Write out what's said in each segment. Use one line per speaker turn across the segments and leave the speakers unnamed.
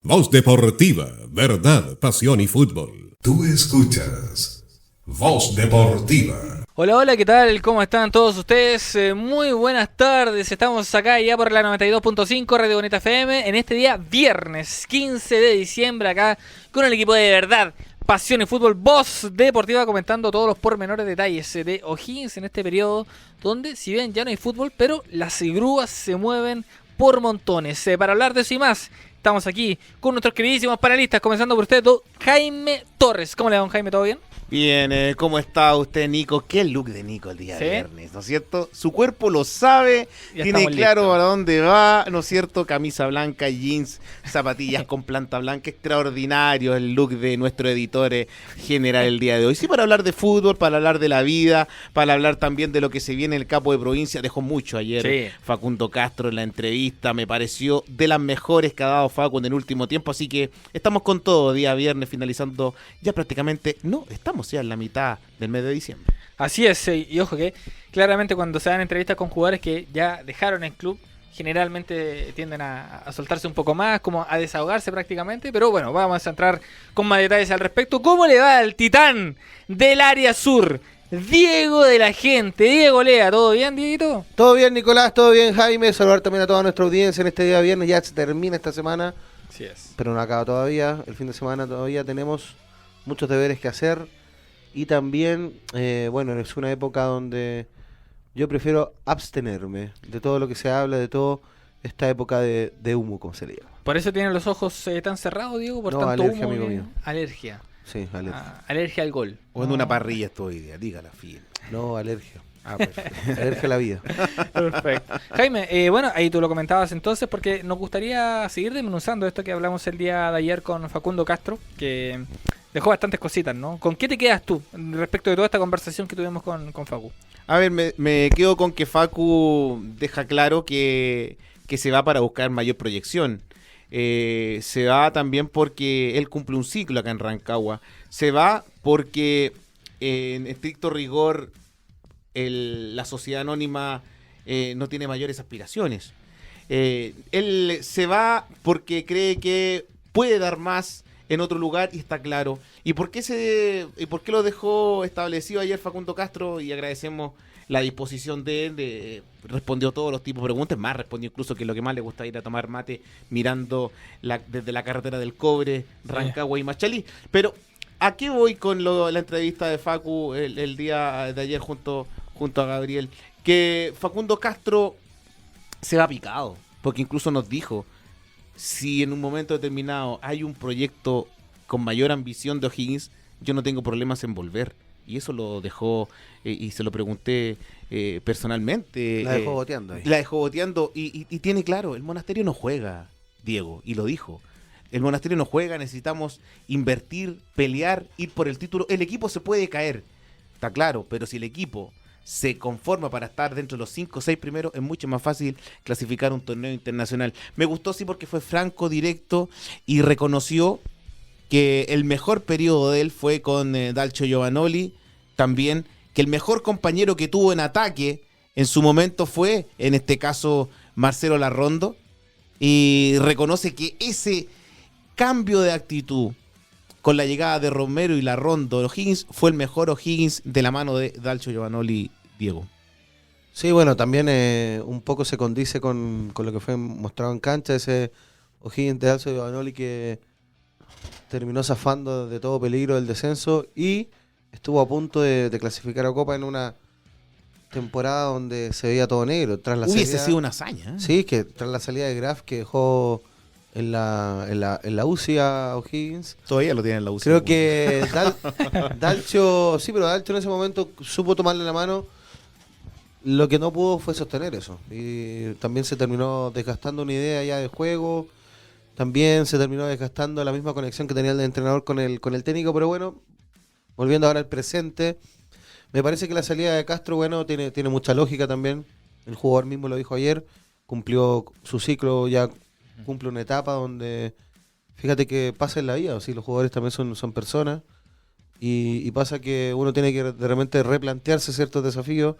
Voz Deportiva, verdad, pasión y fútbol. Tú escuchas Voz Deportiva.
Hola, hola, ¿qué tal? ¿Cómo están todos ustedes? Muy buenas tardes, estamos acá ya por la 92.5 Radio Bonita FM en este día viernes 15 de diciembre acá con el equipo de verdad, pasión y fútbol, Voz Deportiva, comentando todos los pormenores detalles de O'Higgins en este periodo donde si bien ya no hay fútbol, pero las grúas se mueven por montones. Para hablar de eso y más, estamos aquí con nuestros queridísimos panelistas, comenzando por usted, don Jaime Torres. ¿Cómo le va, don Jaime? ¿Todo bien?
Bien, ¿cómo está usted, Nico? Qué look de Nico el día
¿Sí?
viernes, ¿no es cierto? Su cuerpo lo sabe,
Ya
tiene
estamos
claro
listos.
para dónde va, ¿no es cierto? Camisa blanca, jeans, zapatillas con planta blanca, extraordinario el look de nuestro editor general el día de hoy. Sí, para hablar de fútbol, para hablar de la vida, para hablar también de lo que se viene el capo de provincia. Dejó mucho ayer
Sí.
Facundo Castro en la entrevista, me pareció de las mejores que ha dado Facu en el último tiempo, así que estamos con todo, día viernes, finalizando ya prácticamente, no, estamos ya en la mitad del mes de diciembre.
Así es, y ojo que claramente cuando se dan entrevistas con jugadores que ya dejaron el club, generalmente tienden a soltarse un poco más, como a desahogarse prácticamente, pero bueno, vamos a entrar con más detalles al respecto. ¿Cómo le va al titán del área sur? Diego de la gente, Diego Lea, ¿todo bien, Dieguito?
Todo bien, Nicolás, todo bien, Jaime. Saludar también a toda nuestra audiencia en este día viernes. Ya se termina esta semana,
Así es.
pero no acaba todavía. El fin de semana todavía tenemos muchos deberes que hacer. Y también, bueno, es una época donde yo prefiero abstenerme de todo lo que se habla, de todo esta época de humo, como se le llama.
¿Por eso tienen los ojos tan cerrados, Diego? Por
No,
tanto
alergia,
humo.
amigo mío.
Alergia.
Sí, alergia.
Alergia al gol.
O en una parrilla estoy hoy día, dígala, fin.
No, alergia. Alergia a la vida.
Perfecto. Jaime, bueno, ahí tú lo comentabas entonces, porque nos gustaría seguir desmenuzando esto que hablamos el día de ayer con Facundo Castro, que dejó bastantes cositas, ¿no? ¿Con qué te quedas tú respecto de toda esta conversación que tuvimos con Facu?
A ver, me quedo con que Facu deja claro que se va para buscar mayor proyección. Se va también porque él cumple un ciclo acá en Rancagua. Se va porque en estricto rigor la sociedad anónima no tiene mayores aspiraciones. Él se va porque cree que puede dar más en otro lugar y está claro. ¿Y por qué lo dejó establecido ayer Facundo Castro? Y agradecemos la disposición de él, respondió todos los tipos de preguntas, más respondió incluso que lo que más le gusta ir a tomar mate mirando desde la carretera del Cobre, Rancagua y Machalí. Pero ¿a qué voy con la entrevista de Facu el día de ayer junto a Gabriel? Que Facundo Castro se va picado, porque incluso nos dijo, si en un momento determinado hay un proyecto con mayor ambición de O'Higgins, yo no tengo problemas en volver. Y eso lo dejó, y se lo pregunté personalmente.
La dejó boteando ahí.
La dejó boteando, y tiene claro, el Monasterio no juega, Diego, y lo dijo. El Monasterio no juega, necesitamos invertir, pelear, ir por el título. El equipo se puede caer, está claro, pero si el equipo se conforma para estar dentro de los 5 o 6 primeros, es mucho más fácil clasificar un torneo internacional. Me gustó sí porque fue franco, directo y reconoció que el mejor periodo de él fue con Dalcio Giovanoli, también que el mejor compañero que tuvo en ataque en su momento fue, en este caso, Marcelo Larrondo, y reconoce que ese cambio de actitud con la llegada de Romero y Larrondo, O'Higgins fue el mejor O'Higgins de la mano de Dalcio Giovanoli, Diego.
Sí, bueno, también un poco se condice con lo que fue mostrado en cancha, ese O'Higgins de Dalcio Giovanoli que terminó zafando de todo peligro del descenso y estuvo a punto de clasificar a Copa en una temporada donde se veía todo negro. Tras la
Hubiese
salida,
sido una hazaña.
Sí, que tras la salida de Graf que dejó en la UCI a O'Higgins.
Todavía lo tiene en la UCI.
Creo que Dalcio, sí, pero Dalcio en ese momento supo tomarle la mano. Lo que no pudo fue sostener eso. Y también se terminó desgastando una idea ya de juego. También se terminó desgastando la misma conexión que tenía el entrenador con el técnico. Pero bueno, volviendo ahora al presente, me parece que la salida de Castro, bueno, tiene mucha lógica también. El jugador mismo lo dijo ayer. Cumplió su ciclo, ya cumple una etapa donde, fíjate que pasa en la vida. O sea, los jugadores también son personas. Y pasa que uno tiene que de repente replantearse ciertos desafíos.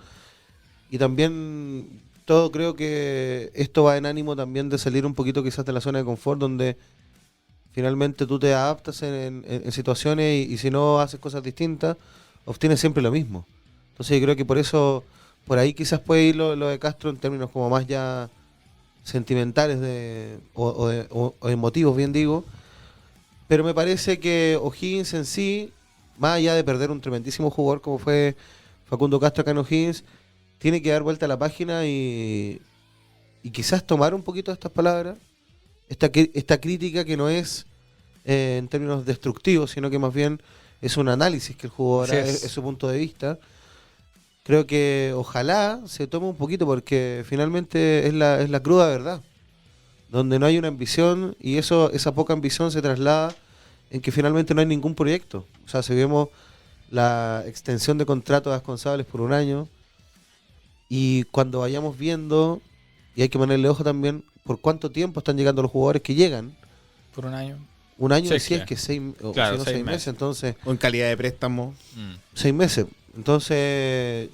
Y también todo creo que esto va en ánimo también de salir un poquito quizás de la zona de confort donde finalmente tú te adaptas en situaciones y si no haces cosas distintas, obtienes siempre lo mismo. Entonces yo creo que por eso, por ahí quizás puede ir lo de Castro en términos como más ya sentimentales o emotivos, bien digo. Pero me parece que O'Higgins en sí, más allá de perder un tremendísimo jugador como fue Facundo Castro acá en O'Higgins, tiene que dar vuelta a la página y quizás tomar un poquito de estas palabras, esta crítica que no es en términos destructivos, sino que más bien es un análisis que el jugador es su punto de vista. Creo que ojalá se tome un poquito porque finalmente es la cruda verdad, donde no hay una ambición y esa poca ambición se traslada en que finalmente no hay ningún proyecto. O sea, si vemos la extensión de contratos a González por 1 año y cuando vayamos viendo, y hay que ponerle ojo también, por cuánto tiempo están llegando los jugadores que llegan.
Por 1 año.
1 año,
Sí,
si es
claro.
que 6
Claro,
si no 6 meses, entonces
O en calidad de préstamo.
6 meses. Entonces,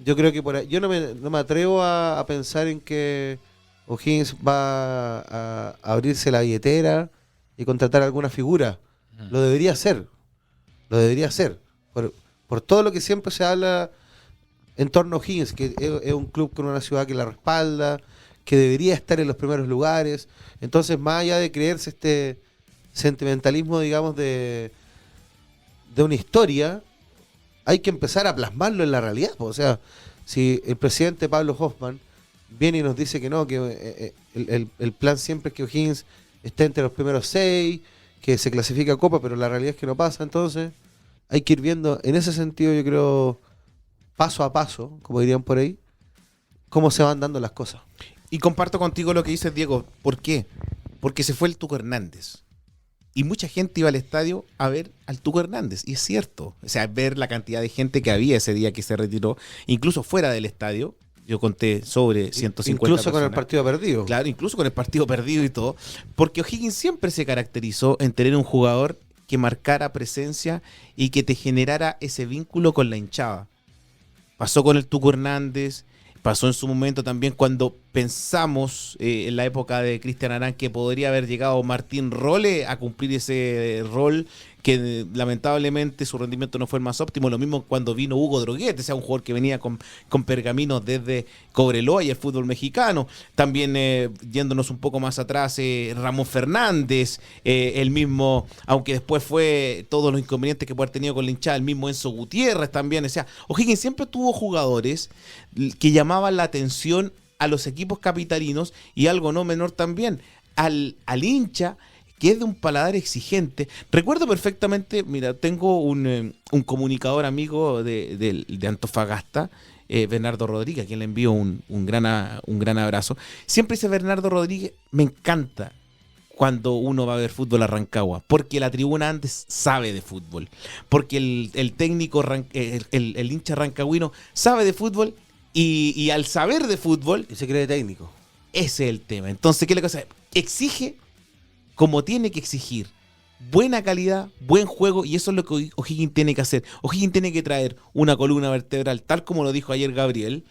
yo creo que por ahí, yo no me atrevo a pensar en que O'Higgins va a abrirse la billetera y contratar alguna figura. Lo debería hacer. Por todo lo que siempre se habla en torno a O'Higgins, que es un club con una ciudad que la respalda, que debería estar en los primeros lugares. Entonces, más allá de creerse este sentimentalismo, digamos, de una historia, hay que empezar a plasmarlo en la realidad. O sea, si el presidente Pablo Hoffman viene y nos dice que no, que el plan siempre es que O'Higgins esté entre los primeros 6, que se clasifica a Copa, pero la realidad es que no pasa, entonces hay que ir viendo, en ese sentido yo creo, paso a paso, como dirían por ahí, cómo se van dando las cosas.
Y comparto contigo lo que dices, Diego. ¿Por qué? Porque se fue el Tuco Hernández. Y mucha gente iba al estadio a ver al Tuco Hernández. Y es cierto. O sea, ver la cantidad de gente que había ese día que se retiró, incluso fuera del estadio. Yo conté sobre 150
Incluso
personas.
con el partido perdido.
Claro, incluso con el partido perdido y todo. Porque O'Higgins siempre se caracterizó en tener un jugador que marcara presencia y que te generara ese vínculo con la hinchada. Pasó con el Tuco Hernández, pasó en su momento también cuando pensamos en la época de Cristian Arán que podría haber llegado Martín Role a cumplir ese rol que lamentablemente su rendimiento no fue el más óptimo. Lo mismo cuando vino Hugo Droguet, o sea, un jugador que venía con pergaminos desde Cobreloa y el fútbol mexicano. También yéndonos un poco más atrás, Ramón Fernández, el mismo, aunque después fue todos los inconvenientes que puede haber tenido con la hinchada, el mismo Enzo Gutiérrez también. O sea, O'Higgins siempre tuvo jugadores que llamaban la atención a los equipos capitalinos y algo no menor también, al hincha que es de un paladar exigente. Recuerdo perfectamente, mira, tengo un comunicador amigo de Antofagasta, Bernardo Rodríguez, a quien le envío un gran abrazo. Siempre dice Bernardo Rodríguez, me encanta cuando uno va a ver fútbol a Rancagua, porque la tribuna antes sabe de fútbol, porque el técnico, el hincha rancagüino sabe de fútbol y al saber de fútbol...
Y se cree técnico.
Ese es el tema. Entonces, ¿qué es la cosa? Exige como tiene que exigir. Buena calidad, buen juego, y eso es lo que O'Higgins tiene que hacer. O'Higgins tiene que traer una columna vertebral, tal como lo dijo ayer Gabriel,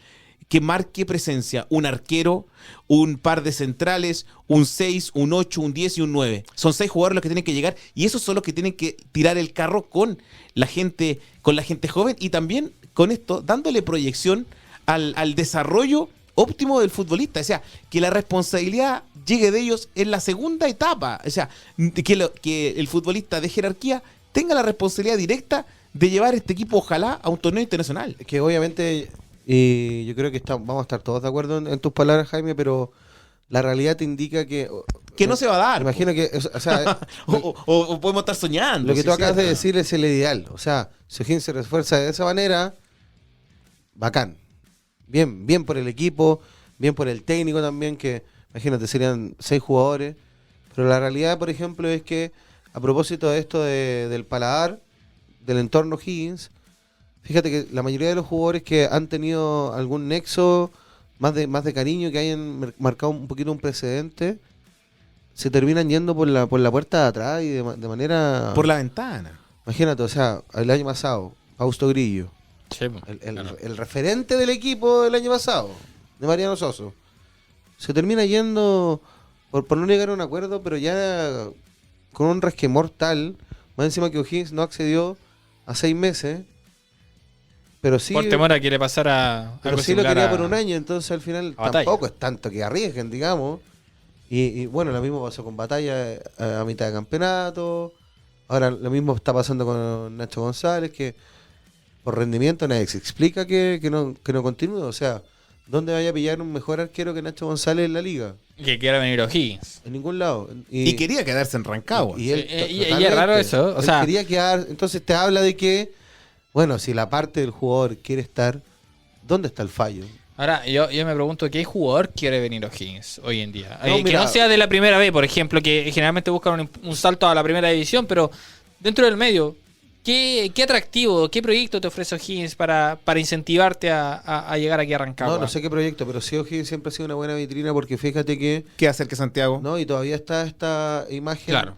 que marque presencia, un arquero, un par de centrales, un 6, un 8, un 10 y un 9. Son 6 jugadores los que tienen que llegar, y esos son los que tienen que tirar el carro con la gente joven, y también con esto, dándole proyección al desarrollo óptimo del futbolista. O sea, que la responsabilidad llegue de ellos en la segunda etapa. O sea, que el futbolista de jerarquía tenga la responsabilidad directa de llevar este equipo, ojalá, a un torneo internacional.
Que obviamente, yo creo que vamos a estar todos de acuerdo en tus palabras, Jaime, pero la realidad te indica que
no se va a dar.
Imagino que, o sea,
o podemos estar soñando.
lo que tú acabas de
¿cierto?
decir es el ideal. O sea, si O'Higgins se refuerza de esa manera, bacán. Bien por el equipo, bien por el técnico también, que imagínate, serían 6 jugadores. Pero la realidad, por ejemplo, es que a propósito de esto del paladar, del entorno O'Higgins, fíjate que la mayoría de los jugadores que han tenido algún nexo más de cariño, que hayan marcado un poquito un precedente, se terminan yendo por la puerta de atrás y de manera...
Por la ventana.
Imagínate, o sea, el año pasado, Fausto Grillo,
Sí,
el referente del equipo del año pasado, de Mariano Soso, se termina yendo por no llegar a un acuerdo, pero ya con un resquemor tal, más encima que O'Higgins no accedió a 6 meses, pero sí...
Por temor a que le pasara
Pero
algo
sí lo
similar
quería
a-
por un año, entonces al final
a Batalla.
tampoco es tanto que arriesguen, digamos. Y bueno, lo mismo pasó con Batalla a mitad de campeonato. Ahora lo mismo está pasando con Nacho González, que por rendimiento nadie se explica que no continúe. O sea, ¿dónde vaya a pillar un mejor arquero que Nacho González en la liga?
Que quiera venir O'Higgins.
En ningún lado.
Y quería quedarse en Rancagua.
Y él,
Y es
totalmente.
raro eso, o
Él
sea-
quería quedar. Entonces te habla de que, bueno, si la parte del jugador quiere estar, ¿dónde está el fallo?
Ahora, yo me pregunto, ¿qué jugador quiere venir O'Higgins hoy en día?
No,
Que
mira-
no sea de la primera vez, por ejemplo, que generalmente buscan un salto a la primera división, pero dentro del medio, ¿qué atractivo, qué proyecto te ofrece O'Higgins para incentivarte a llegar aquí a Rancagua?
No sé qué proyecto, pero sí O'Higgins siempre ha sido una buena vitrina porque fíjate que,
¿Qué hacer que Santiago?
¿no? Y todavía está esta imagen,
Claro.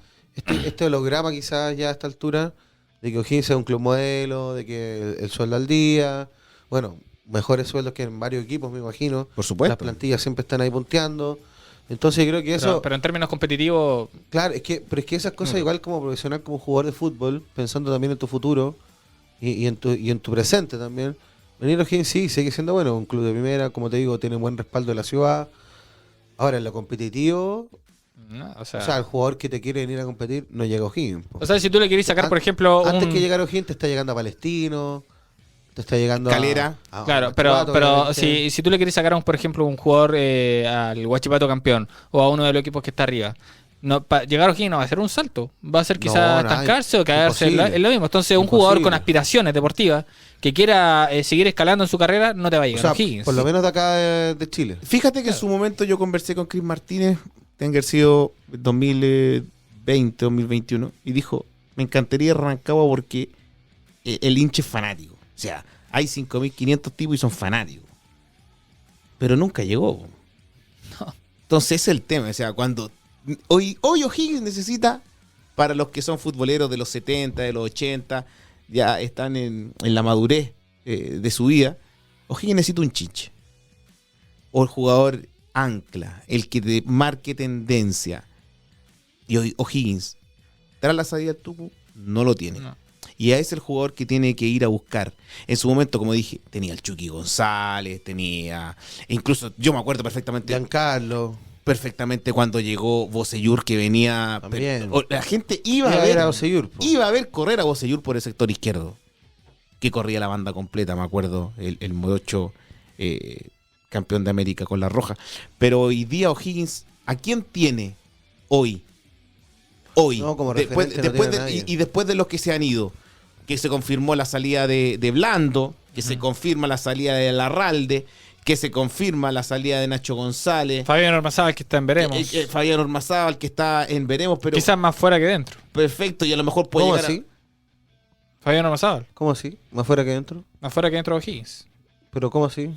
este holograma quizás ya a esta altura, de que O'Higgins es un club modelo, de que el sueldo al día, bueno, mejores sueldos que en varios equipos, me imagino.
Por supuesto.
Las plantillas siempre están ahí punteando. Entonces creo que eso...
Pero en términos competitivos,
Claro, pero es que esas cosas, igual como profesional, como jugador de fútbol, pensando también en tu futuro y en tu presente también, venir a O'Higgins sí, sigue siendo bueno, un club de primera, como te digo, tiene buen respaldo de la ciudad. Ahora, en lo competitivo,
¿no?
o sea, el jugador que te quiere venir a competir no llega a O'Higgins. po.
O sea, si tú le querés sacar, por ejemplo,
Antes
un...
que llegar a O'Higgins te está llegando a Palestino, te está llegando
Calera.
a
Claro, pero
obviamente.
si tú le quieres sacar, por ejemplo, un jugador al Huachipato campeón o a uno de los equipos que está arriba, no, llegar a O'Higgins no va a ser un salto, va a ser
No,
quizás
nada,
estancarse o quedarse en
imposible.
lo mismo. Entonces, un jugador con
Imposible.
aspiraciones deportivas que quiera seguir escalando en su carrera no te va a
O
llegar
sea,
a O'Higgins.
por lo menos de acá de Chile.
Fíjate que en su momento yo conversé con Chris Martínez, tiene que haber sido 2020, 2021, y dijo, me encantaría Rancagua porque el hincha es fanático. O sea, hay 5.500 tipos y son fanáticos. Pero nunca llegó. Entonces ese es el tema. O sea, cuando hoy O'Higgins necesita, para los que son futboleros de los 70, de los 80, ya están en la madurez de su vida, O'Higgins necesita un chinche. O el jugador ancla, el que te marque tendencia. Y hoy O'Higgins, tras la salida del Tucu, no lo tiene.
No.
Y a ese es el jugador que tiene que ir a buscar. En su momento, como dije, tenía el Chucky González, tenía... Incluso yo me acuerdo perfectamente
Giancarlo.
cuando llegó Bocellur, que venía...
También.
La gente iba
Iba
a
a ver
ver
a Bocellur, po.
iba a ver correr a Bocellur por el sector izquierdo, que corría la banda completa, me acuerdo, el Modocho campeón de América con la Roja. Pero hoy día O'Higgins, ¿a quién tiene hoy? Hoy,
No, como
después,
referente no
después
tiene a
de,
nadie.
y después de los que se han ido, que se confirmó la salida de Blando, que se confirma la salida de Larralde, que se confirma la salida de Nacho González,
Fabián Ormazábal, que está en Veremos.
Fabián Ormazábal, que está en Veremos, pero
Quizás más fuera que dentro.
perfecto, y a lo mejor puede
¿Cómo
llegar a-
así?
Fabián Ormazábal,
¿Cómo así? ¿Más fuera que dentro?
más fuera que dentro de O'Higgins.
¿Pero cómo así?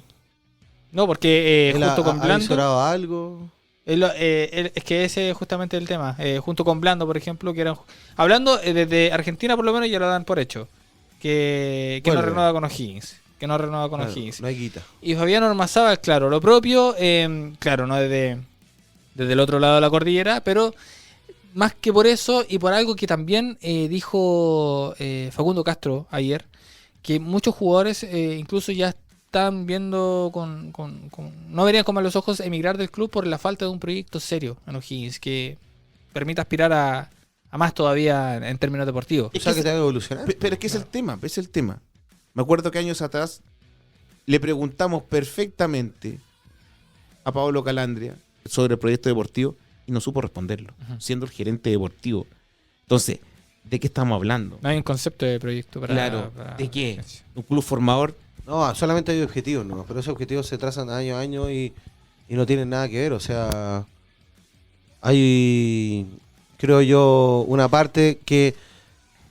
No, porque
¿Él
junto
ha
con Blando...
visorado algo?
Es que ese es justamente el tema. Junto con Blando, por ejemplo, que eran. Hablando desde Argentina, por lo menos ya lo dan por hecho. Que no
Vuelve.
renueva con O'Higgins. Que no renueva con
Claro,
O'Higgins.
no hay guita.
Y Fabián Ormazábal, claro, lo propio. Claro, no desde el otro lado de la cordillera, pero más que por eso y por algo que también dijo Facundo Castro ayer, que muchos jugadores incluso ya están viendo no verían con malos ojos emigrar del club por la falta de un proyecto serio en O'Higgins que permita aspirar a más todavía en términos deportivos.
O sea, que te va a evolucionar.
Pero es que es el tema, es el tema. Me acuerdo que años atrás le preguntamos perfectamente a Pablo Calandria sobre el proyecto deportivo y no supo responderlo, siendo el gerente deportivo. Entonces, ¿de qué estamos hablando?
No hay un concepto de proyecto para...
Claro,
para-
¿de qué? ¿Un club formador?
No, solamente hay objetivos, ¿no? Pero esos objetivos se trazan año a año y no tienen nada que ver. O sea, hay, creo yo, una parte que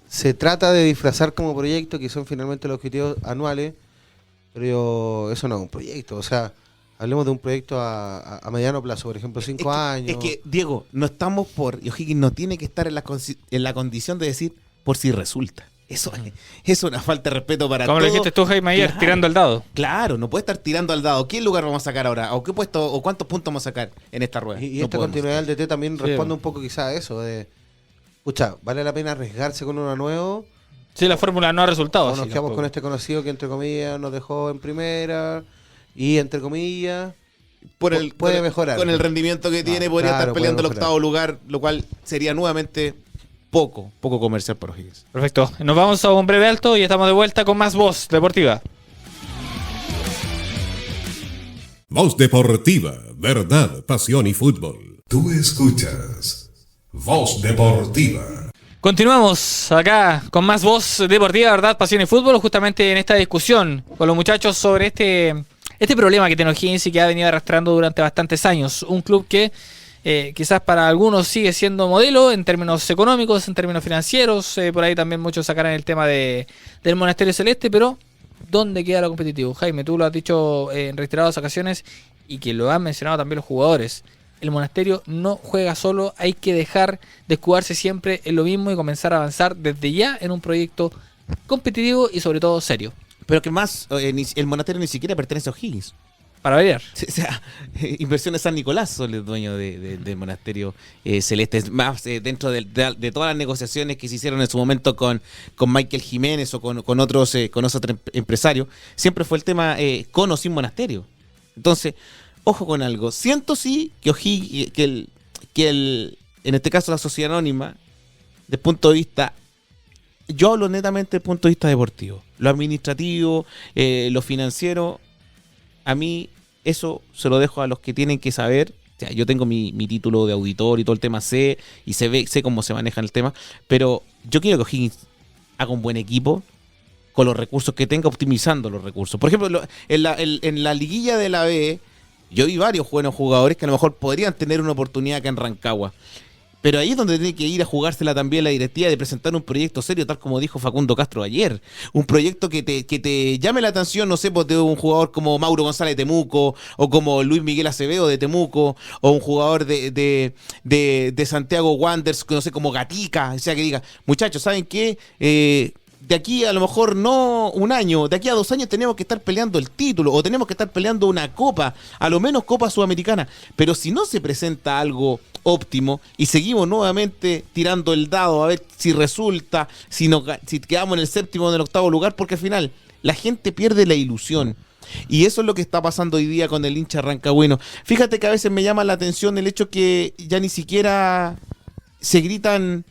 se trata de disfrazar como proyecto, que son finalmente los objetivos anuales, pero eso no es un proyecto. O sea, hablemos de un proyecto a mediano plazo, por ejemplo, 5 años.
Es que, Diego, no estamos y O'Higgins no tiene que estar en la condición de decir por si resulta. Eso es una falta de respeto para
Como
todos.
lo dijiste tú, Jaime, ayer,
Claro.
tirando el dado.
Claro, no puede estar tirando al dado. ¿Qué lugar vamos a sacar ahora? ¿O qué puesto o cuántos puntos vamos a sacar en esta rueda?
Y
No
esta
podemos.
continuidad del DT también
Sí.
responde un poco quizá a eso, de Pucha, ¿vale la pena arriesgarse con uno nuevo?
Sí, la fórmula no ha resultado.
O
así
nos quedamos
tampoco.
con este conocido que entre comillas nos dejó en primera y entre comillas puede mejorar.
Con el rendimiento que tiene, podría
claro,
estar peleando el
puede mejorar.
octavo lugar, lo cual sería nuevamente poco comercial para O'Higgins.
Perfecto. Nos vamos a un breve alto y estamos de vuelta con más Voz Deportiva.
Voz Deportiva, verdad, pasión y fútbol. Tú escuchas Voz Deportiva.
Continuamos acá con más Voz Deportiva, verdad, pasión y fútbol, justamente en esta discusión con los muchachos sobre este problema que tiene O'Higgins y que ha venido arrastrando durante bastantes años. Un club que quizás para algunos sigue siendo modelo en términos económicos, en términos financieros, por ahí también muchos sacarán el tema del Monasterio Celeste, pero ¿dónde queda lo competitivo? Jaime, tú lo has dicho en reiteradas ocasiones y que lo han mencionado también los jugadores. El Monasterio no juega solo, hay que dejar de escudarse siempre en lo mismo y comenzar a avanzar desde ya en un proyecto competitivo y sobre todo serio.
Pero que más, el Monasterio ni siquiera pertenece a O'Higgins.
Para variar.
O sea, Inversiones San Nicolás son el dueño del Monasterio Celeste. Es más, dentro de todas las negociaciones que se hicieron en su momento con Michael Jiménez o con otros empresarios, siempre fue el tema con o sin Monasterio. Entonces, ojo con algo. Siento sí que O'Higgins, en este caso la sociedad anónima, desde el punto de vista, yo hablo netamente desde el punto de vista deportivo. Lo administrativo, lo financiero, a mí eso se lo dejo a los que tienen que saber. O sea, yo tengo mi título de auditor y todo el tema, sé cómo se maneja el tema, pero yo quiero que O'Higgins haga un buen equipo con los recursos que tenga, optimizando los recursos. Por ejemplo, en la liguilla de la B, yo vi varios buenos jugadores que a lo mejor podrían tener una oportunidad acá en Rancagua. Pero ahí es donde tiene que ir a jugársela también la directiva de presentar un proyecto serio, tal como dijo Facundo Castro ayer. Un proyecto que te llame la atención, no sé, pues, de un jugador como Mauro González de Temuco, o como Luis Miguel Acevedo de Temuco, o un jugador de Santiago Wanderers, no sé, como Gatica. O sea, que diga, muchachos, ¿saben qué? De aquí a lo mejor no un año, de aquí a 2 años tenemos que estar peleando el título o tenemos que estar peleando una copa, a lo menos Copa Sudamericana. Pero si no se presenta algo óptimo y seguimos nuevamente tirando el dado a ver si resulta, si quedamos en el séptimo o en el octavo lugar, porque al final la gente pierde la ilusión. Y eso es lo que está pasando hoy día con el hincha rancagüino. Fíjate que a veces me llama la atención el hecho que ya ni siquiera se gritan.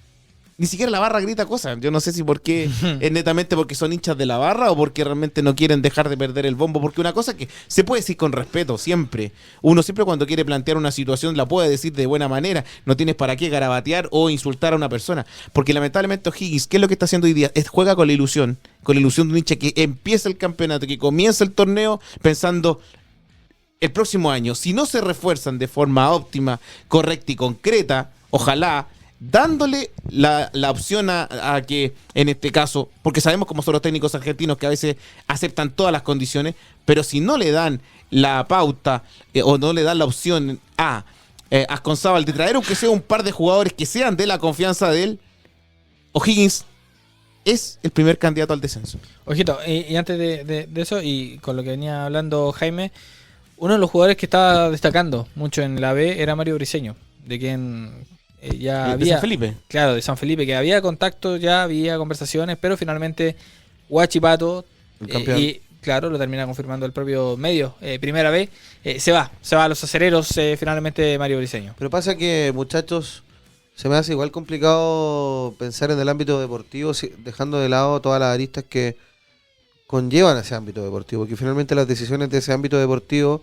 Ni siquiera la barra grita cosas. Yo no sé si porque es netamente porque son hinchas de la barra o porque realmente no quieren dejar de perder el bombo. Porque una cosa que se puede decir con respeto siempre. Uno siempre cuando quiere plantear una situación la puede decir de buena manera. No tienes para qué garabatear o insultar a una persona. Porque lamentablemente O'Higgins, ¿qué es lo que está haciendo hoy día? Juega con la ilusión de un hincha que empieza el campeonato, que comienza el torneo pensando el próximo año. Si no se refuerzan de forma óptima, correcta y concreta, ojalá dándole la opción a que, en este caso, porque sabemos cómo son los técnicos argentinos que a veces aceptan todas las condiciones, pero si no le dan la pauta o no le dan la opción a Asconzábal de traer aunque sea un par de jugadores que sean de la confianza de él, O'Higgins es el primer candidato al descenso.
Ojito, y antes de eso, y con lo que venía hablando Jaime, uno de los jugadores que estaba destacando mucho en la B era Mario Briseño, de quien ya
de
había...
San Felipe.
Claro, de San Felipe, que había contacto, ya había conversaciones, pero finalmente Huachipato,
El campeón.
y claro, lo termina confirmando el propio medio, Primera B, se va a los acereros finalmente Mario Briseño.
Pero pasa que, muchachos, se me hace igual complicado pensar en el ámbito deportivo, dejando de lado todas las aristas que conllevan a ese ámbito deportivo, porque finalmente las decisiones de ese ámbito deportivo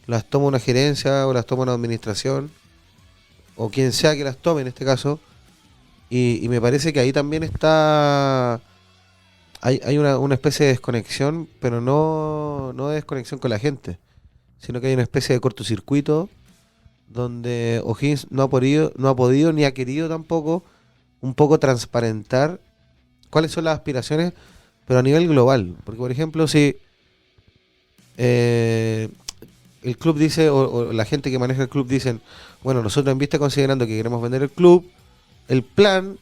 las toma una gerencia o las toma una administración, o quien sea que las tome en este caso, y me parece que ahí también está... Hay una especie de desconexión, pero no de desconexión con la gente, sino que hay una especie de cortocircuito donde O'Higgins no ha podido ni ha querido tampoco un poco transparentar cuáles son las aspiraciones, pero a nivel global. Porque, por ejemplo, si el club dice, o la gente que maneja el club dicen, bueno, nosotros en vista considerando que queremos vender el club, el plan,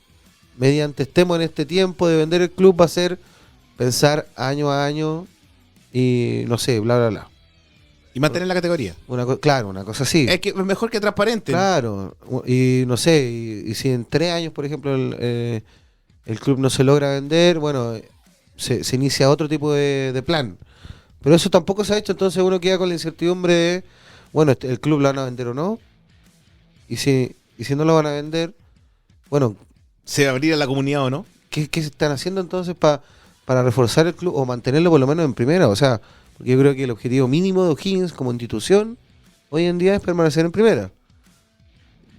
mediante estemos en este tiempo de vender el club, va a ser pensar año a año y no sé, bla, bla, bla.
Y mantener la categoría.
Claro, una cosa así.
Es que es mejor que transparente.
Claro, y no sé, y si en 3 años, por ejemplo, el club no se logra vender, bueno, se inicia otro tipo de plan. Pero eso tampoco se ha hecho, entonces uno queda con la incertidumbre de, bueno, el club lo van a vender o no. Y si no lo van a vender, bueno,
¿Se va a abrir a la comunidad o no?
¿qué se están haciendo entonces para reforzar el club o mantenerlo por lo menos en primera? O sea, porque yo creo que el objetivo mínimo de O'Higgins como institución hoy en día es permanecer en primera.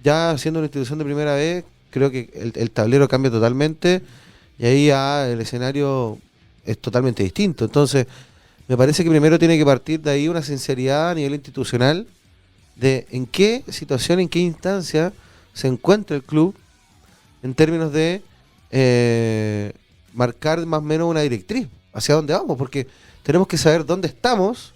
Ya siendo una institución de primera vez, creo que el tablero cambia totalmente y ahí ya el escenario es totalmente distinto. Entonces, me parece que primero tiene que partir de ahí una sinceridad a nivel institucional de en qué situación, en qué instancia se encuentra el club en términos de marcar más o menos una directriz hacia dónde vamos, porque tenemos que saber dónde estamos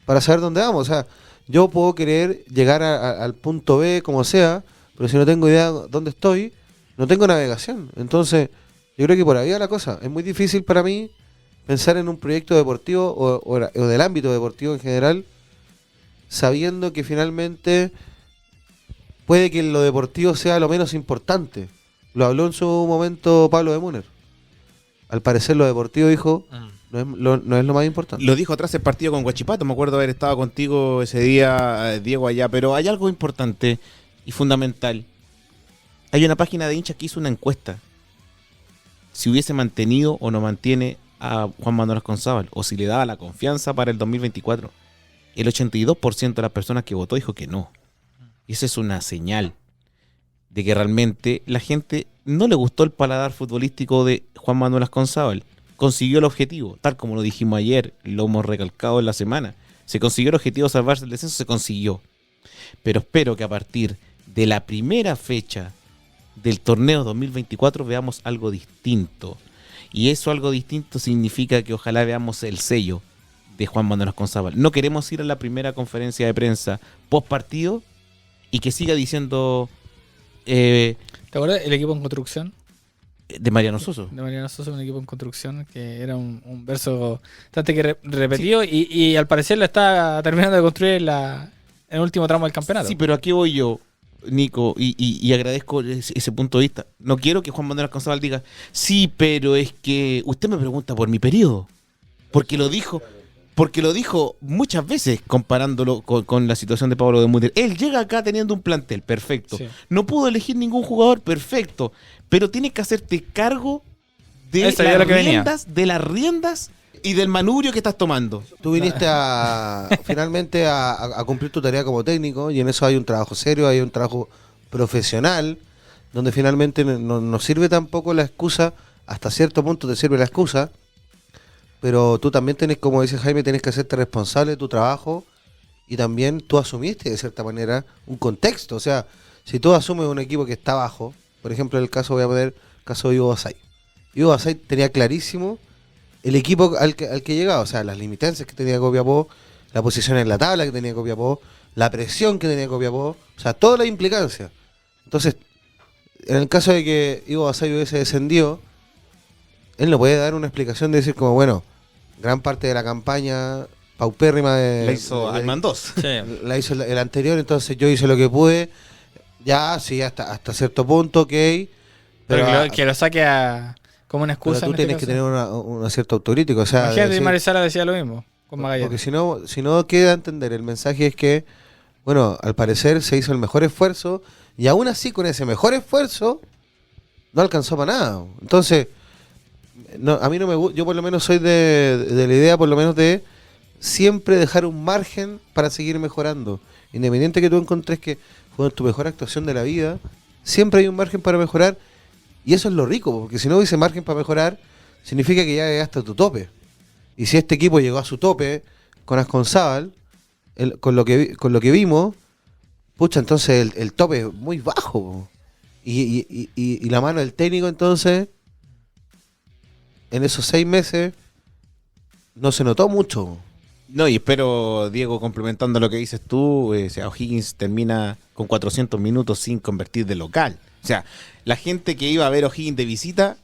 para saber dónde vamos. O sea, yo puedo querer llegar al punto B como sea, pero si no tengo idea de dónde estoy, no tengo navegación. Entonces, yo creo que por ahí va la cosa. Es muy difícil para mí pensar en un proyecto deportivo o del ámbito deportivo en general, sabiendo que finalmente puede que lo deportivo sea lo menos importante. Lo habló en su momento Pablo de Múner. Al parecer lo deportivo, dijo, no es lo más importante.
Lo dijo atrás el partido con Huachipato. Me acuerdo haber estado contigo ese día, Diego, allá. Pero hay algo importante y fundamental. Hay una página de hinchas que hizo una encuesta. Si hubiese mantenido o no mantiene a Juan Manuel Asconzábal, o si le daba la confianza para el 2024. El 82% de las personas que votó dijo que no. Y eso es una señal de que realmente la gente no le gustó el paladar futbolístico de Juan Manuel Asconzábal. Consiguió el objetivo, tal como lo dijimos ayer, lo hemos recalcado en la semana. Se consiguió el objetivo de salvarse del descenso, se consiguió. Pero espero que a partir de la primera fecha del torneo 2024 veamos algo distinto. Y eso algo distinto significa que ojalá veamos el sello de Juan Manuel Asconzábal. No queremos ir a la primera conferencia de prensa post partido y que siga diciendo
¿te acuerdas el equipo en construcción?
de Mariano Soso.
De Mariano Soso, un equipo en construcción, que era un verso bastante que repetido, sí. y al parecer lo está terminando de construir en el último tramo del campeonato.
Sí, pero aquí voy yo, Nico, y agradezco ese punto de vista. No quiero que Juan Manuel Asconzábal diga, sí, pero es que usted me pregunta por mi periodo, porque lo dijo muchas veces comparándolo con la situación de Pablo de Múner. Él llega acá teniendo un plantel, perfecto. Sí. No pudo elegir ningún jugador, perfecto. Pero tienes que hacerte cargo de las riendas y del manubrio que estás tomando.
Tú viniste finalmente a cumplir tu tarea como técnico, y en eso hay un trabajo serio, hay un trabajo profesional, donde finalmente no sirve tampoco la excusa, hasta cierto punto te sirve la excusa, pero tú también tenés, como dice Jaime, tenés que hacerte responsable de tu trabajo, y también tú asumiste de cierta manera un contexto. O sea, si tú asumes un equipo que está abajo, por ejemplo, en el caso, voy a poner el caso de Ivo Basay. Ivo Basay tenía clarísimo el equipo al que llegaba, o sea, las limitancias que tenía Copiapó, la posición en la tabla que tenía Copiapó, la presión que tenía Copiapó, o sea, todas las implicancias. Entonces, en el caso de que Ivo Basay hubiese descendido, él no puede dar una explicación de decir como, bueno, gran parte de la campaña paupérrima
la hizo Almandós.
La hizo el anterior, entonces yo hice lo que pude, ya, sí, hasta cierto punto, ok.
Pero que lo saque como una excusa.
Pero tú tienes que tener una cierta autocrítica. O sea,
imagínate, Marisala decía lo mismo con Magallanes.
Porque si no queda a entender, el mensaje es que, bueno, al parecer se hizo el mejor esfuerzo, y aún así con ese mejor esfuerzo no alcanzó para nada. Entonces, a mí no me gusta, yo por lo menos soy de la idea, por lo menos, de siempre dejar un margen para seguir mejorando. Independiente que tú encontres que fue tu mejor actuación de la vida, siempre hay un margen para mejorar, y eso es lo rico, porque si no hubiese margen para mejorar, significa que ya llegaste a tu tope. Y si este equipo llegó a su tope con Asconzábal, con lo que vimos, pucha, entonces el tope es muy bajo. Y la mano del técnico, entonces, en esos 6 meses, no se notó mucho.
No, y espero, Diego, complementando lo que dices tú, O'Higgins termina con 400 minutos sin convertir de local. O sea, la gente que iba a ver O'Higgins de visita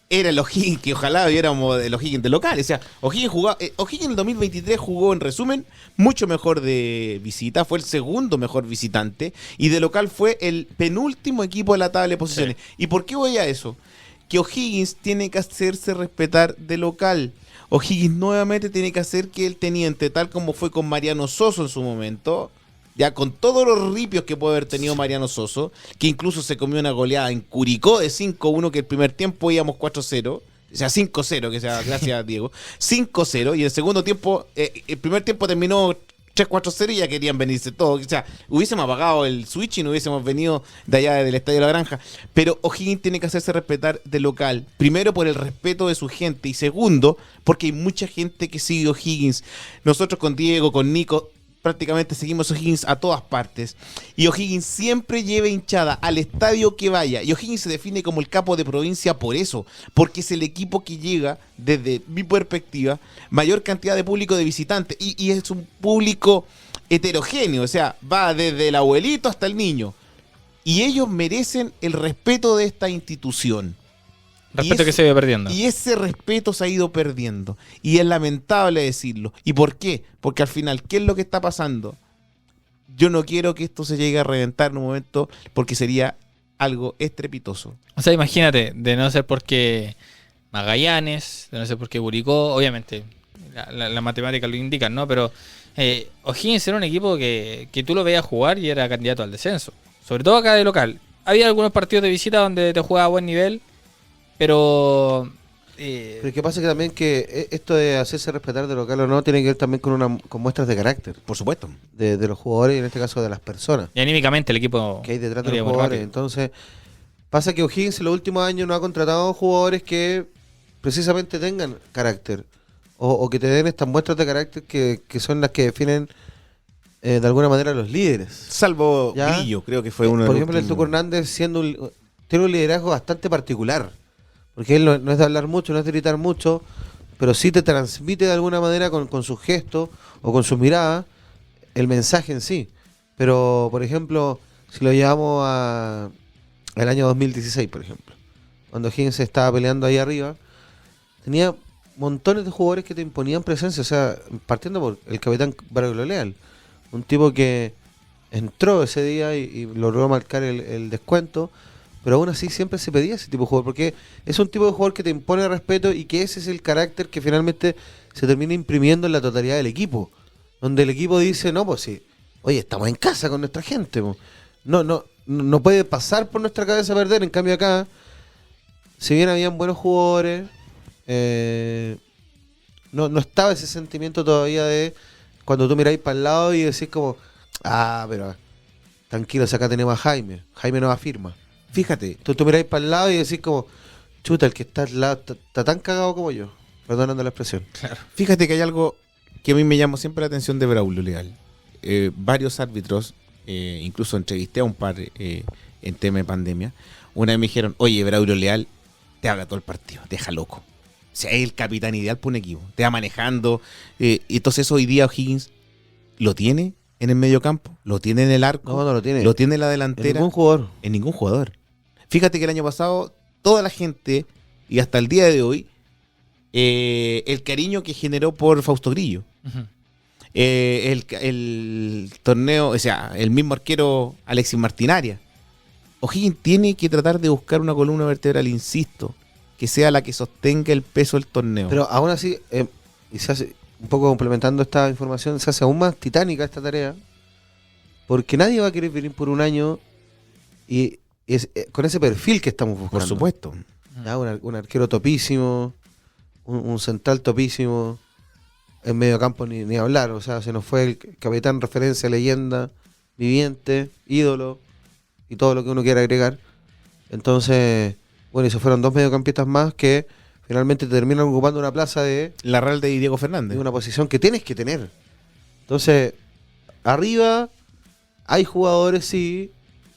era el O'Higgins que ojalá viéramos el O'Higgins de local. O sea, O'Higgins en el 2023 jugó, en resumen, mucho mejor de visita, fue el segundo mejor visitante, y de local fue el penúltimo equipo de la tabla de posiciones. Sí. ¿Y por qué voy a eso? Que O'Higgins tiene que hacerse respetar de local. O'Higgins nuevamente tiene que hacer que el teniente, tal como fue con Mariano Soso en su momento, ya con todos los ripios que puede haber tenido Mariano Soso, que incluso se comió una goleada en Curicó de 5-1, que el primer tiempo íbamos 4-0, o sea 5-0, que sea, gracias Diego, 5-0, y el segundo tiempo, el primer tiempo terminó 3-4-0 y ya querían venirse todos. O sea, hubiésemos apagado el switch y no hubiésemos venido de allá del Estadio de la Granja. Pero O'Higgins tiene que hacerse respetar de local. Primero, por el respeto de su gente. Y segundo, porque hay mucha gente que sigue O'Higgins. Nosotros con Diego, con Nico, prácticamente seguimos O'Higgins a todas partes. Y O'Higgins siempre lleva hinchada al estadio que vaya. Y O'Higgins se define como el capo de provincia por eso. Porque es el equipo que llega, desde mi perspectiva, mayor cantidad de público de visitantes. Y es un público heterogéneo. O sea, va desde el abuelito hasta el niño. Y ellos merecen el respeto de esta institución.
Respeto que se ha ido perdiendo.
Y ese respeto se ha ido perdiendo. Y es lamentable decirlo. ¿Y por qué? Porque al final, ¿qué es lo que está pasando? Yo no quiero que esto se llegue a reventar en un momento porque sería algo estrepitoso.
O sea, imagínate, de no ser porque Magallanes, de no ser porque Curicó, obviamente, la matemática lo indican, ¿no? Pero O'Higgins era un equipo que tú lo veías jugar y era candidato al descenso. Sobre todo acá de local. Había algunos partidos de visita donde te jugaba a buen nivel. Pero
¿qué pasa? Que también que esto de hacerse respetar de local o no tiene que ver también con muestras de carácter.
Por supuesto.
De los jugadores y en este caso de las personas.
Y anímicamente el equipo
que hay detrás de los jugadores. Entonces, pasa que O'Higgins en los últimos años no ha contratado jugadores que precisamente tengan carácter. O que te den estas muestras de carácter que son las que definen de alguna manera los líderes.
Salvo Grillo, creo que fue uno de los.
Por ejemplo, el Tuco Hernández tiene un liderazgo bastante particular. Porque él no es de hablar mucho, no es de gritar mucho, pero sí te transmite de alguna manera con sus gestos o con sus miradas el mensaje en sí. Pero, por ejemplo, si lo llevamos al año 2016, por ejemplo, cuando Higgins estaba peleando ahí arriba, tenía montones de jugadores que te imponían presencia, o sea, partiendo por el capitán Braulio Leal, un tipo que entró ese día y logró marcar el descuento. Pero aún así siempre se pedía ese tipo de jugador, porque es un tipo de jugador que te impone respeto y que ese es el carácter que finalmente se termina imprimiendo en la totalidad del equipo. Donde el equipo dice, no, pues sí, oye, estamos en casa con nuestra gente. No puede pasar por nuestra cabeza perder. En cambio acá, si bien habían buenos jugadores, no estaba ese sentimiento todavía de cuando tú miráis para el lado y decís como, pero tranquilos, acá tenemos a Jaime no afirma.
Fíjate.
Tú miráis para el lado y decís como, chuta, el que está al lado está tan cagado como yo. Perdonando la expresión.
Claro. Fíjate que hay algo que a mí me llamó siempre la atención de Braulio Leal. Varios árbitros, incluso entrevisté a un par en tema de pandemia. Una vez me dijeron, oye, Braulio Leal te haga todo el partido, te deja loco. O sea, es el capitán ideal para un equipo. Te va manejando. Entonces hoy día O'Higgins lo tiene en el medio campo, lo tiene en el arco,
no lo tiene.
Lo tiene en la delantera.
En ningún jugador.
Fíjate que el año pasado toda la gente, y hasta el día de hoy, el cariño que generó por Fausto Grillo. Uh-huh. El torneo, o sea, el mismo arquero Alexis Martinaria. O'Higgins tiene que tratar de buscar una columna vertebral, insisto, que sea la que sostenga el peso del torneo.
Pero aún así, y se hace, un poco complementando esta información, se hace aún más titánica esta tarea, porque nadie va a querer venir por un año y es con ese perfil que estamos buscando.
Por supuesto.
Ya, un arquero topísimo, un central topísimo, en medio campo ni hablar. O sea, se nos fue el capitán, referencia, leyenda, viviente, ídolo y todo lo que uno quiera agregar. Entonces, bueno, y se fueron dos mediocampistas más que finalmente terminan ocupando una plaza de
Larralde y Diego Fernández.
De una posición que tienes que tener. Entonces, arriba hay jugadores, sí,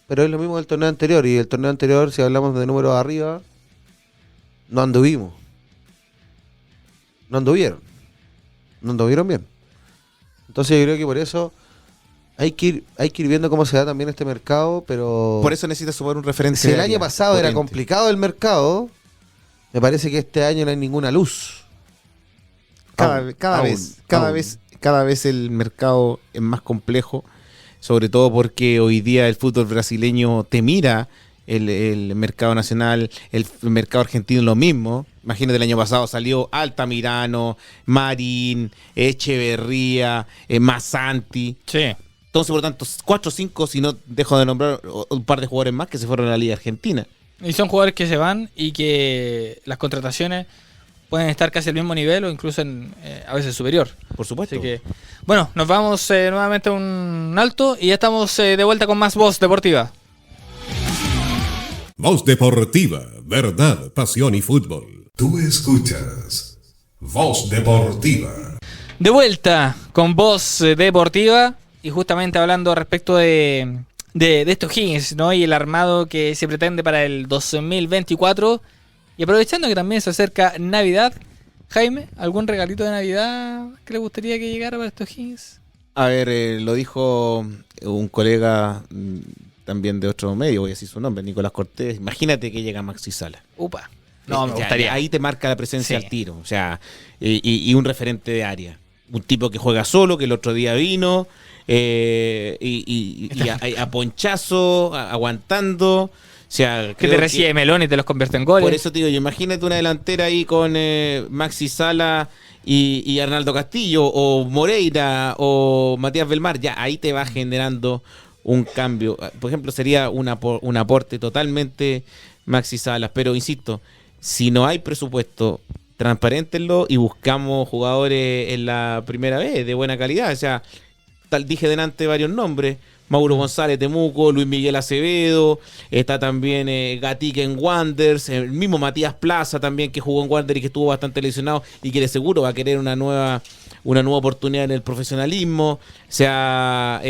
pero es lo mismo del torneo anterior. Y el torneo anterior, si hablamos de números arriba, no anduvimos. No anduvieron bien. Entonces yo creo que por eso hay que ir viendo cómo se da también este mercado, pero...
Por eso necesitas sumar un referente.
Si el año pasado potente. Era complicado el mercado, me parece que este año no hay ninguna luz.
Cada vez el mercado es más complejo, sobre todo porque hoy día el fútbol brasileño te mira el mercado nacional, el mercado argentino lo mismo. Imagínate, el año pasado salió Altamirano, Marín, Echeverría, Masanti.
Sí.
Entonces, por lo tanto, 4 o 5, si no dejo de nombrar un par de jugadores más que se fueron a la Liga Argentina.
Y son jugadores que se van y que las contrataciones pueden estar casi al mismo nivel o incluso a veces superior.
Por supuesto.
Así que, bueno, nos vamos nuevamente a un alto y ya estamos de vuelta con más Voz Deportiva.
Voz Deportiva, verdad, pasión y fútbol. Tú escuchas Voz Deportiva.
De vuelta con Voz Deportiva y justamente hablando respecto de estos Higgins, ¿no? Y el armado que se pretende para el 2024. Y aprovechando que también se acerca Navidad, Jaime, ¿algún regalito de Navidad que le gustaría que llegara para estos Higgins?
A ver, lo dijo un colega también de otro medio, voy a decir su nombre, Nicolás Cortés. Imagínate que llega Maxi Sala.
Upa. No, me
Ya,
gustaría.
ahí te marca la presencia
Sí.
al tiro. O sea, y un referente de área. Un tipo que juega solo, que el otro día vino, a ponchazo, aguantando. O sea,
Que
creo
te recibe melón y te los convierte en goles.
por eso te digo, yo imagínate una delantera ahí con Maxi Sala y Arnaldo Castillo, o Moreira, o Matías Belmar. Ya, ahí te va generando un cambio. Por ejemplo, sería un aporte totalmente Maxi Salas. Pero insisto, si no hay presupuesto, transparentenlo y buscamos jugadores en la primera vez de buena calidad. O sea, dije delante varios nombres: Mauro González, Temuco, Luis Miguel Acevedo, está también Gatica en Wanderers, el mismo Matías Plaza también, que jugó en Wanderers y que estuvo bastante lesionado y que de seguro va a querer una nueva oportunidad en el profesionalismo. O sea,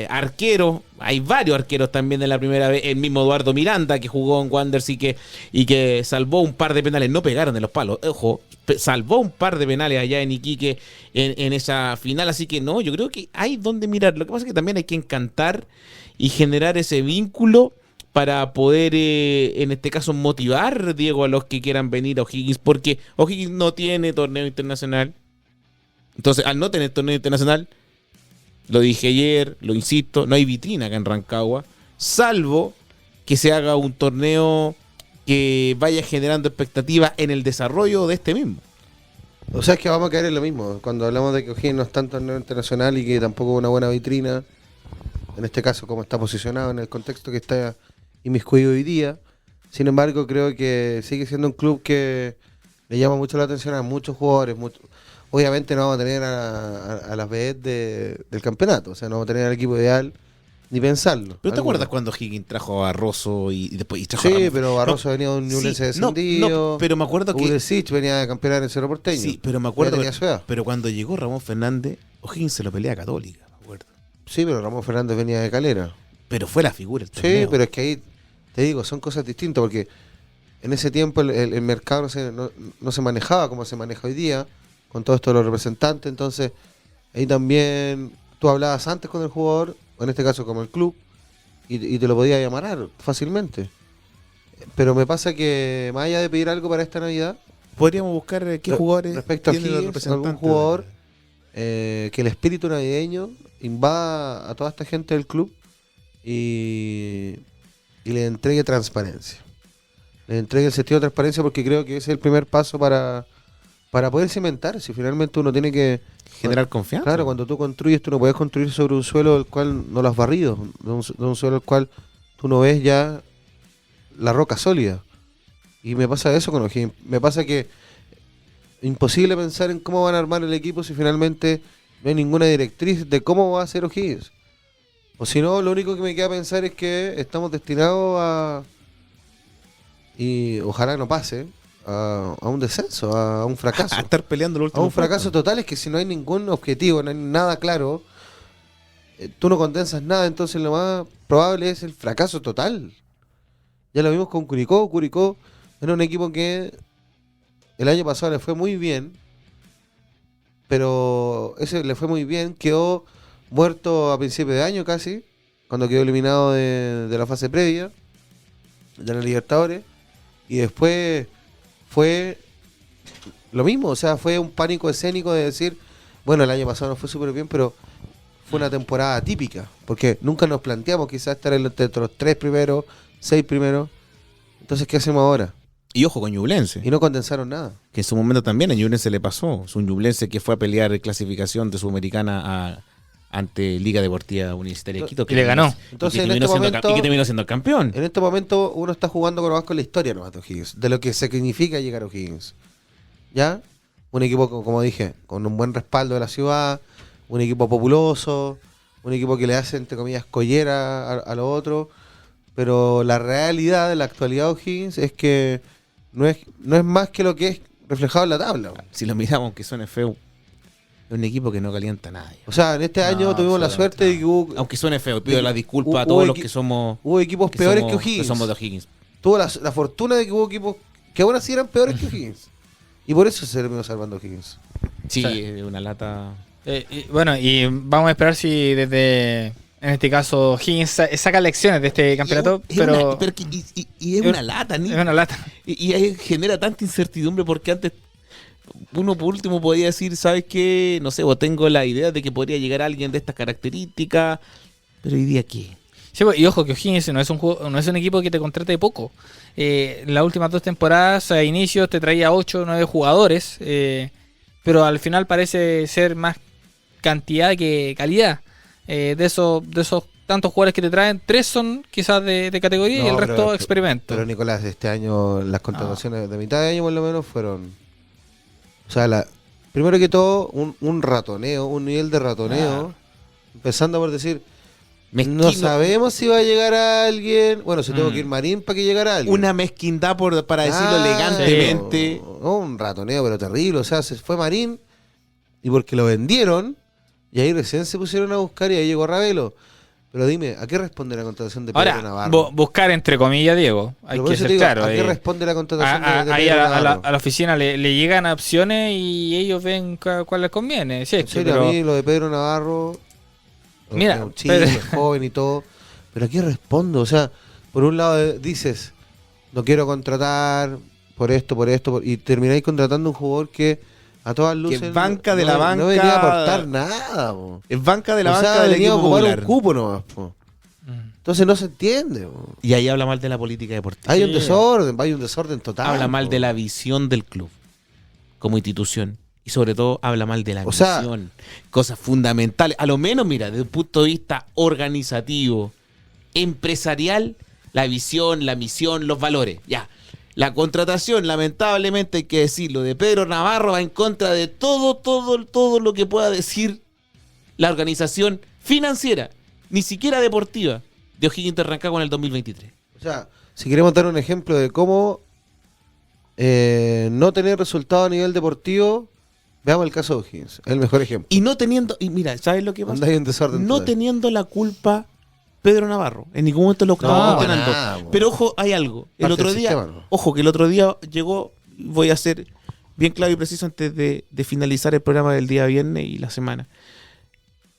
arquero, hay varios arqueros también de la primera vez, el mismo Eduardo Miranda, que jugó en Wanderers y que salvó un par de penales, no pegaron de los palos, ojo, salvó un par de penales allá en Iquique en esa final. Así que no, yo creo que hay donde mirar. Lo que pasa es que también hay que encantar y generar ese vínculo para poder, en este caso, motivar, Diego, a los que quieran venir a O'Higgins, porque O'Higgins no tiene torneo internacional. Entonces, al no tener torneo internacional, lo dije ayer, lo insisto, no hay vitrina acá en Rancagua, salvo que se haga un torneo que vaya generando expectativas en el desarrollo de este mismo.
O sea, es que vamos a caer en lo mismo. Cuando hablamos de que O'Higgins no está en torneo internacional y que tampoco es una buena vitrina, en este caso, como está posicionado en el contexto que está inmiscuido hoy día. Sin embargo, creo que sigue siendo un club que le llama mucho la atención a muchos jugadores. Obviamente no vamos a tener a las vedettes del campeonato, o sea, no vamos a tener al equipo ideal ni pensarlo.
¿Pero te
Alguno.
acuerdas cuando Higgins trajo a Barroso y después trajo a
Sí,
Ramos?
pero Barroso
No,
venía de un Ñublense
sí, no,
descendido.
pero me acuerdo que...
Udesich venía de campeonar en el Cerro Porteño.
Sí, pero me acuerdo...
Ya tenía su edad.
Pero cuando llegó Ramón Fernández, O'Higgins se lo pelea a Católica, me acuerdo.
Sí, pero Ramón Fernández venía de Calera.
Pero fue la figura del
Sí,
torneo.
pero es que ahí, te digo, son cosas distintas porque en ese tiempo el mercado no se manejaba como se maneja hoy día, con todo esto de los representantes. Entonces, ahí también tú hablabas antes con el jugador, o en este caso como el club, y te lo podía llamar fácilmente. Pero me pasa que, más allá de pedir algo para esta Navidad,
Podríamos buscar qué jugadores
respecto a
tienen los
Higgins,
representantes.
algún jugador que el espíritu navideño invada a toda esta gente del club y le entregue transparencia. Le entregue el sentido de transparencia, porque creo que ese es el primer paso para poder cimentar. Si finalmente uno tiene que
Generar confianza.
Claro, cuando tú construyes, tú no puedes construir sobre un suelo del cual no lo has barrido, de un suelo del cual tú no ves ya la roca sólida. Y me pasa eso con O'Higgins. Me pasa que imposible pensar en cómo van a armar el equipo si finalmente no hay ninguna directriz de cómo va a ser O'Higgins. O si no, lo único que me queda pensar es que estamos destinados a, y ojalá no pase, a un descenso, a un fracaso.
A estar peleando el
A
último
un fracaso
puesto.
total. Es que si no hay ningún objetivo, no hay nada claro, tú no condensas nada, entonces lo más probable es el fracaso total. Ya lo vimos con Curicó. Curicó era un equipo que el año pasado le fue muy bien, pero ese le fue muy bien, quedó muerto a principios de año casi, cuando quedó eliminado de la fase previa de la Libertadores, y después fue lo mismo, o sea, fue un pánico escénico de decir, bueno, el año pasado no fue súper bien, pero fue una temporada atípica, porque nunca nos planteamos quizás estar entre los 3 primeros, 6 primeros. Entonces, ¿qué hacemos ahora?
Y ojo con Ñublense,
Y no condensaron nada.
que en su momento también a Ñublense le pasó. Es un Ñublense que fue a pelear clasificación de Sudamericana ante Liga Deportiva Universitaria de Quito.
Y le ganó.
Entonces,
y
en
que
este
terminó siendo
momento-
y que terminó siendo campeón.
En este momento uno está jugando con la historia nomás de O'Higgins, de lo que significa llegar a O'Higgins. ¿Ya? Un equipo, como dije, con un buen respaldo de la ciudad, un equipo populoso, un equipo que le hace, entre comillas, collera a lo otro, pero la realidad de la actualidad de O'Higgins es que no es más que lo que es reflejado en la tabla.
Si lo miramos, aunque suene feo, es un equipo que no calienta a nadie.
O sea, en este año tuvimos la suerte de que hubo
Aunque suene feo, pido la disculpa a
hubo
todos los
equi-
que somos
equipos peores que
somos-
O'Higgins.
que somos de O'Higgins.
Tuvo la fortuna de que hubo equipos que aún así eran peores que O'Higgins. Y por eso se terminó salvando O'Higgins.
Sí,
Sí.
es una lata.
Y vamos a esperar si desde, en este caso, Higgins saca lecciones de este campeonato,
Y
pero
es una lata, ni.
es una lata.
Y ahí genera tanta incertidumbre porque antes uno por último podía decir, ¿sabes qué? No sé, o tengo la idea de que podría llegar alguien de estas características, pero hoy día qué.
Sí, pues, y ojo que O'Higgins no es un equipo que te contrate poco. Las últimas 2 temporadas a inicios te traía 8 o 9 jugadores, pero al final parece ser más cantidad que calidad. De esos tantos jugadores que te traen, 3 son quizás de categoría y
No,
el
pero-
resto experimento.
Pero Nicolás, este año las contrataciones de mitad de año por lo menos fueron... O sea, primero que todo, un ratoneo, un nivel de ratoneo. Empezando por decir,
Mezquino.
no sabemos si va a llegar a alguien... Bueno, si tengo que ir Marín para que llegara alguien.
Una mezquindad para decirlo
Ah,
elegantemente.
no, un ratoneo, pero terrible. O sea, se fue Marín y porque lo vendieron, y ahí recién se pusieron a buscar y ahí llegó Ravelo. Pero dime, ¿a qué responde la contratación de Pedro
Ahora,
Navarro?
buscar entre comillas, Diego. Hay
Pero por
que
eso
ser
te digo,
claro.
¿a qué responde la contratación de
Ahí
Pedro
a
Navarro?
la oficina le llegan opciones y ellos ven cuál les conviene. Sí,
En serio,
pero
a mí lo de Pedro Navarro,
Mira,
es un chico,
Pedro-
es joven y todo, pero ¿a qué respondo? O sea, por un lado dices, no quiero contratar por esto, y termináis contratando un jugador que a todas luces
banca de la banca.
no venía a aportar nada. Po.
Es banca de la
O
banca
sea,
del
venía a
equipo
ocupar
popular.
un cupo nomás. Po. Entonces no se entiende. Po.
Y ahí habla mal de la política deportiva.
Hay un desorden total.
Habla mal
po.
de la visión del club como institución. Y sobre todo habla mal de la
O sea-
misión. Cosas fundamentales. A lo menos, mira, desde un punto de vista organizativo, empresarial, la visión, la misión, los valores. Ya. La contratación, lamentablemente hay que decirlo, de Pedro Navarro va en contra de todo lo que pueda decir la organización financiera, ni siquiera deportiva, de O'Higgins de Rancagua en el 2023.
O sea, si queremos dar un ejemplo de cómo no tener resultado a nivel deportivo, veamos el caso de O'Higgins, el mejor ejemplo.
Y no teniendo, y mira, ¿sabes lo que pasa?
Donde hay un desorden
No
total.
teniendo la culpa Pedro Navarro. En ningún momento lo estamos
No,
condenando.
nada, po.
Pero ojo, hay algo. El
Parte
otro
del
día,
sistema, ¿no?
ojo, que el otro día llegó, voy a ser bien claro y preciso antes de finalizar el programa del día viernes y la semana.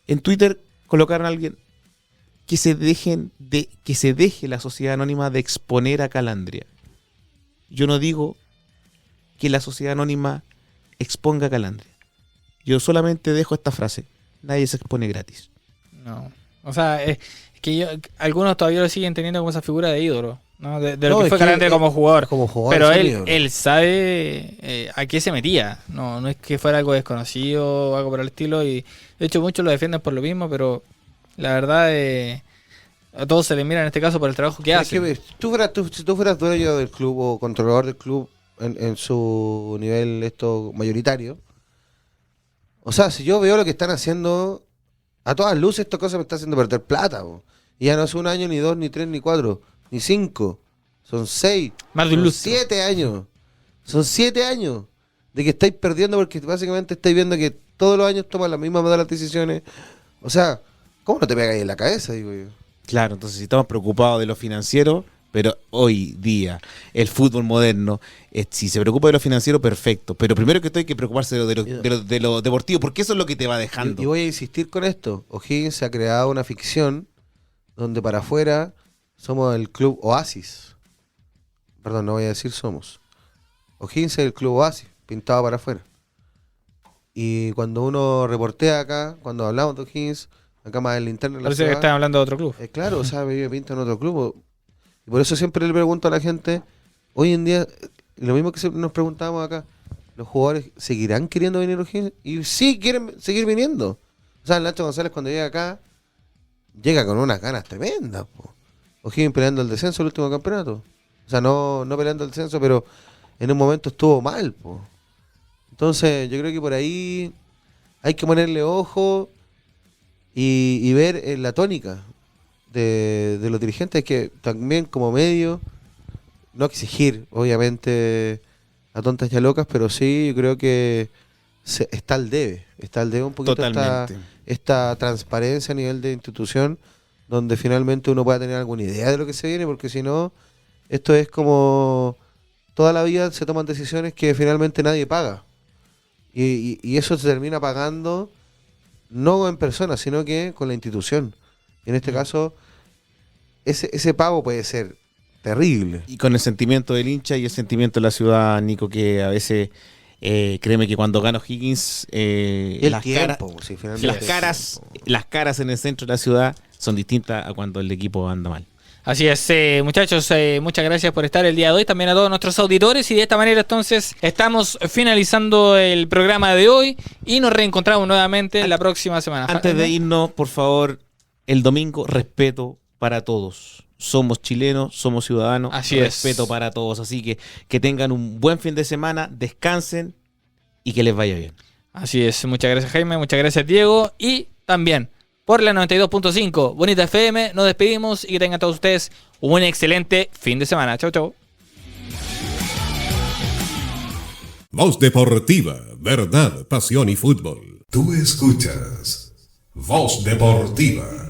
En Twitter colocaron a alguien que se deje la sociedad anónima de exponer a Calandria. Yo no digo que la sociedad anónima exponga a Calandria. Yo solamente dejo esta frase: nadie se expone gratis.
no. O sea, es que algunos todavía lo siguen teniendo como esa figura de ídolo, ¿no? De lo
No,
que
es
fue
que
Calandria como jugador.
como jugador
Pero
es un ídolo.
él sabe a qué se metía. No es que fuera algo desconocido o algo por el estilo. Y de hecho muchos lo defienden por lo mismo, pero la verdad a todos se les mira en este caso por el trabajo que
Es
hacen.
que si tú fueras dueño del club o controlador del club en su nivel mayoritario, o sea, si yo veo lo que están haciendo, a todas luces esta cosa me está haciendo perder plata. Po. Y ya no es un año, ni 2, ni 3, ni 4, ni 5, son 6,
Más de un
son
lustro.
7 años. Son 7 años de que estáis perdiendo porque básicamente estáis viendo que todos los años toman las mismas malas decisiones. O sea, ¿cómo no te pegáis en la cabeza, digo yo?
Claro, entonces si estamos preocupados de lo financiero, pero hoy día el fútbol moderno, si se preocupa de lo financiero, perfecto. Pero primero que todo hay que preocuparse de lo deportivo, porque eso es lo que te va dejando.
Y voy a insistir con esto. O'Higgins se ha creado una ficción donde para afuera somos el club Oasis. Perdón, no voy a decir somos. O'Higgins es el club oasis, pintado para afuera. Y cuando uno reportea acá, cuando hablamos de O'Higgins, acá más en la interna de la
Parece que
ciudad,
están hablando de otro club.
claro, o sea, me pinta en otro club. Y por eso siempre le pregunto a la gente, hoy en día, lo mismo que nos preguntábamos acá, ¿los jugadores seguirán queriendo venir a O'Higgins? Y sí, quieren seguir viniendo. O sea, el Nacho González cuando llega acá, llega con unas ganas tremendas, po. O'Higgins peleando el descenso el último campeonato. O sea, no peleando el descenso, pero en un momento estuvo mal, po. Entonces, yo creo que por ahí hay que ponerle ojo y ver la tónica de los dirigentes, que también como medio, no exigir, obviamente, a tontas y a locas, pero sí, yo creo que está al debe un poquito esta transparencia a nivel de institución, donde finalmente uno pueda tener alguna idea de lo que se viene, porque si no, esto es como toda la vida se toman decisiones que finalmente nadie paga. Y eso se termina pagando no en persona, sino que con la institución. Y en este caso, ese pago puede ser terrible.
Y con el sentimiento del hincha y el sentimiento de la ciudad, Nico, que a veces, créeme que cuando gana O'Higgins, las caras en el centro de la ciudad son distintas a cuando el equipo anda mal.
Así es, muchachos, muchas gracias por estar el día de hoy, también a todos nuestros auditores, y de esta manera entonces estamos finalizando el programa de hoy y nos reencontramos nuevamente la próxima semana.
Antes de irnos, por favor, el domingo, respeto para todos. Somos chilenos, somos ciudadanos,
así
respeto para todos, así que tengan un buen fin de semana, descansen y que les vaya bien.
Así es, muchas gracias Jaime, muchas gracias Diego, y también por la 92.5 Bonita FM nos despedimos y que tengan todos ustedes un excelente fin de semana. Chau, chau.
Voz Deportiva, verdad, pasión y fútbol. Tú escuchas Voz Deportiva.